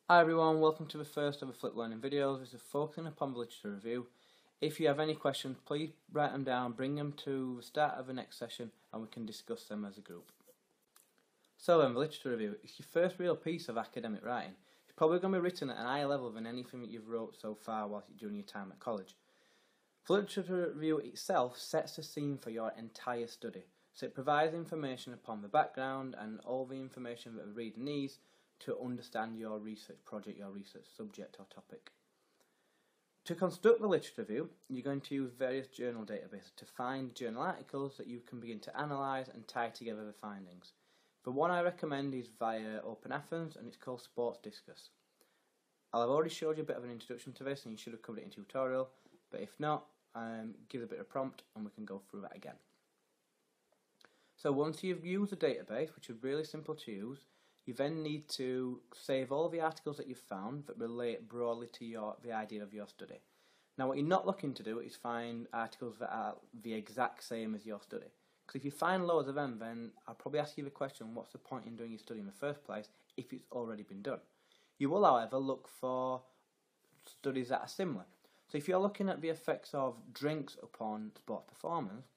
Hi everyone, welcome to the first of the Flip Learning videos. This is focusing upon the literature review. If you have any questions, please write them down, bring them to the start of the next session and we can discuss them as a group. So then, the literature review. It's your first real piece of academic writing. It's probably going to be written at an higher level than anything that you've wrote so far during your time at college. The literature review itself sets the scene for your entire study. So it provides information upon the background and all the information that the reader needs to understand your research project, your research subject or topic. To construct the literature review, you're going to use various journal databases to find journal articles that you can begin to analyse and tie together the findings. The one I recommend is via Open Athens and it's called Sports Discus. I've already showed you a bit of an introduction to this and you should have covered it in tutorial, but if not, give it a bit of prompt and we can go through that again. So once you've used the database, which is really simple to use, you then need to save all the articles that you've found that relate broadly to the idea of your study. Now what you're not looking to do is find articles that are the exact same as your study. Because if you find loads of them, then I'll probably ask you the question, what's the point in doing your study in the first place if it's already been done? You will, however, look for studies that are similar. So if you're looking at the effects of drinks upon sports performance,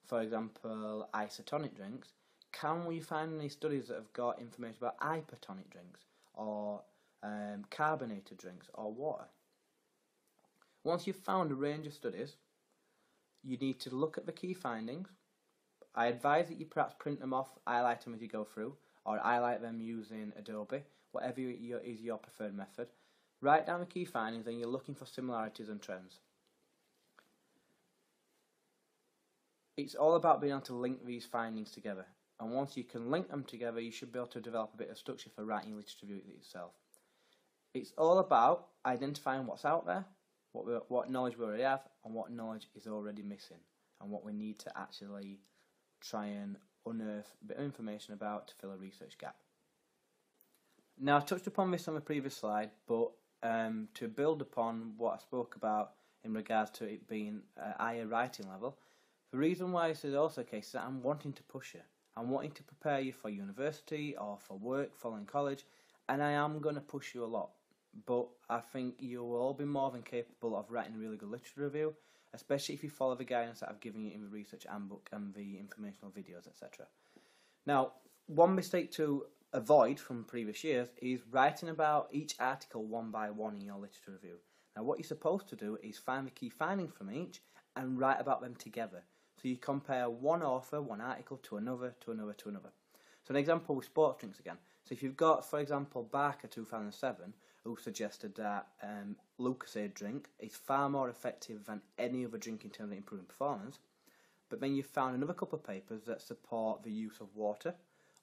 for example isotonic drinks, can we find any studies that have got information about hypertonic drinks or carbonated drinks or water? Once you've found a range of studies, you need to look at the key findings. I advise that you perhaps print them off, highlight them as you go through, or highlight them using Adobe, whatever is your preferred method. Write down the key findings and you're looking for similarities and trends. It's all about being able to link these findings together. And once you can link them together, you should be able to develop a bit of structure for writing literature review itself. It's all about identifying what's out there, what knowledge we already have, and what knowledge is already missing, and what we need to actually try and unearth a bit of information about to fill a research gap. Now, I touched upon this on the previous slide, but to build upon what I spoke about in regards to it being a higher writing level, the reason why this is also the case is that I'm wanting to push you. I'm wanting to prepare you for university or for work following college, and I am going to push you a lot. But I think you will all be more than capable of writing a really good literature review, especially if you follow the guidance that I've given you in the research handbook and the informational videos, etc. Now, one mistake to avoid from previous years is writing about each article one by one in your literature review. Now, what you're supposed to do is find the key findings from each and write about them together. So you compare one author, one article to another, to another, to another. So an example with sports drinks again. So if you've got, for example, Barker 2007, who suggested that Lucozade drink is far more effective than any other drink in terms of improving performance, but then you've found another couple of papers that support the use of water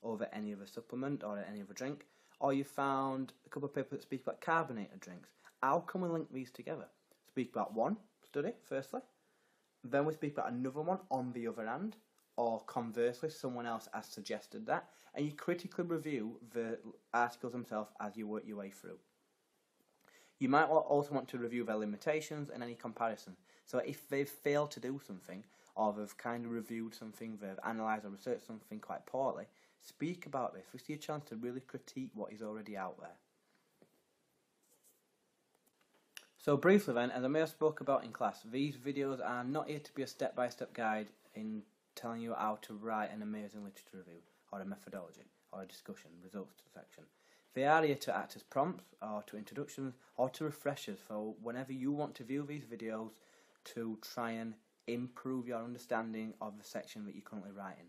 over any other supplement or any other drink, or you found a couple of papers that speak about carbonated drinks. How can we link these together? Speak about one study, firstly, then we speak about another one on the other hand, or conversely, someone else has suggested that, and you critically review the articles themselves as you work your way through. You might also want to review their limitations and any comparison. So if they've failed to do something, or they've kind of reviewed something, they've analysed or researched something quite poorly, speak about this. This is your chance to really critique what is already out there. So briefly then, as I may have spoke about in class, these videos are not here to be a step-by-step guide in telling you how to write an amazing literature review, or a methodology, or a discussion, results section. They are here to act as prompts, or to introductions, or to refreshers for whenever you want to view these videos to try and improve your understanding of the section that you're currently writing.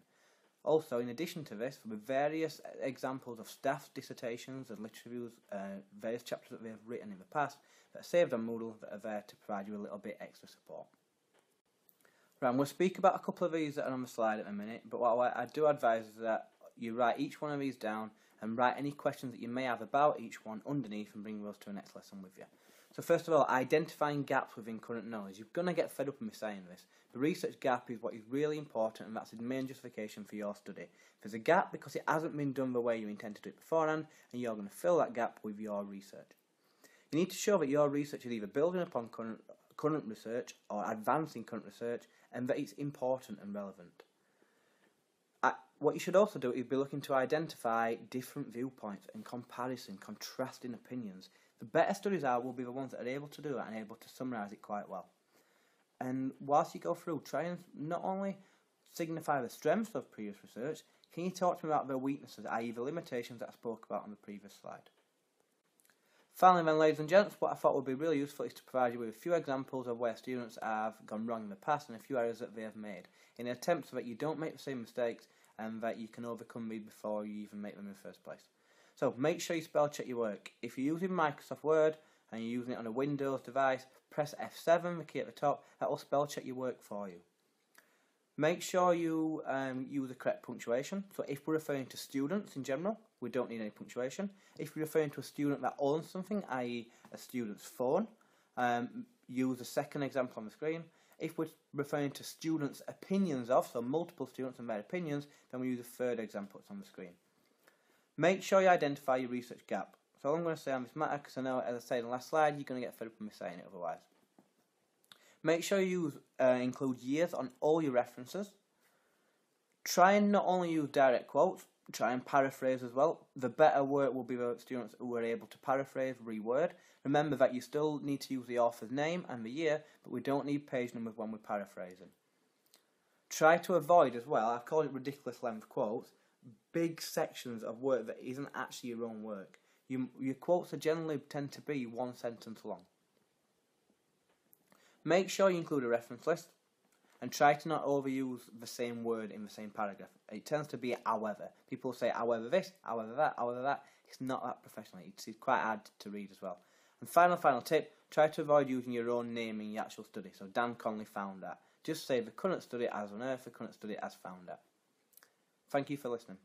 Also, in addition to this, there are various examples of staff dissertations and literature reviews, various chapters that they've written in the past that are saved on Moodle that are there to provide you a little bit extra support. Right, we'll speak about a couple of these that are on the slide in a minute, but what I do advise is that you write each one of these down and write any questions that you may have about each one underneath and bring those to the next lesson with you. So first of all, identifying gaps within current knowledge. You're going to get fed up with me saying this. The research gap is what is really important, and that's the main justification for your study. If there's a gap because it hasn't been done the way you intend to do it beforehand, and you're going to fill that gap with your research. You need to show that your research is either building upon current research or advancing current research, and that it's important and relevant. What you should also do is be looking to identify different viewpoints and comparison, contrasting opinions. The better studies will be the ones that are able to do that and able to summarise it quite well. And whilst you go through, try and not only signify the strengths of previous research, can you talk to me about the weaknesses, i.e. the limitations that I spoke about on the previous slide. Finally then, ladies and gents, what I thought would be really useful is to provide you with a few examples of where students have gone wrong in the past and a few errors that they have made, in an attempt so that you don't make the same mistakes and that you can overcome them before you even make them in the first place. So make sure you spell check your work. If you're using Microsoft Word and you're using it on a Windows device, press F7, the key at the top, that will spell check your work for you. Make sure you use the correct punctuation. So if we're referring to students in general, we don't need any punctuation. If we're referring to a student that owns something, i.e. a student's phone, use the second example on the screen. If we're referring to students' opinions of, so multiple students and their opinions, then we use the third example that's on the screen. Make sure you identify your research gap. So all I'm going to say on this matter, because I know, as I said in the last slide, you're going to get fed up with me saying it otherwise. Make sure you include years on all your references. Try and not only use direct quotes, try and paraphrase as well. The better work will be the students who are able to paraphrase, reword. Remember that you still need to use the author's name and the year, but we don't need page numbers when we're paraphrasing. Try to avoid as well, I've called it ridiculous length quotes, big sections of work that isn't actually your own work. Your quotes are generally tend to be one sentence long. Make sure you include a reference list and try to not overuse the same word in the same paragraph. It tends to be however. People say however this, however that, however that. It's not that professional. It's quite hard to read as well. And final tip, try to avoid using your own name in your actual study. So Dan Conley found that. Just say the current study as unearthed, the current study as found that. Thank you for listening.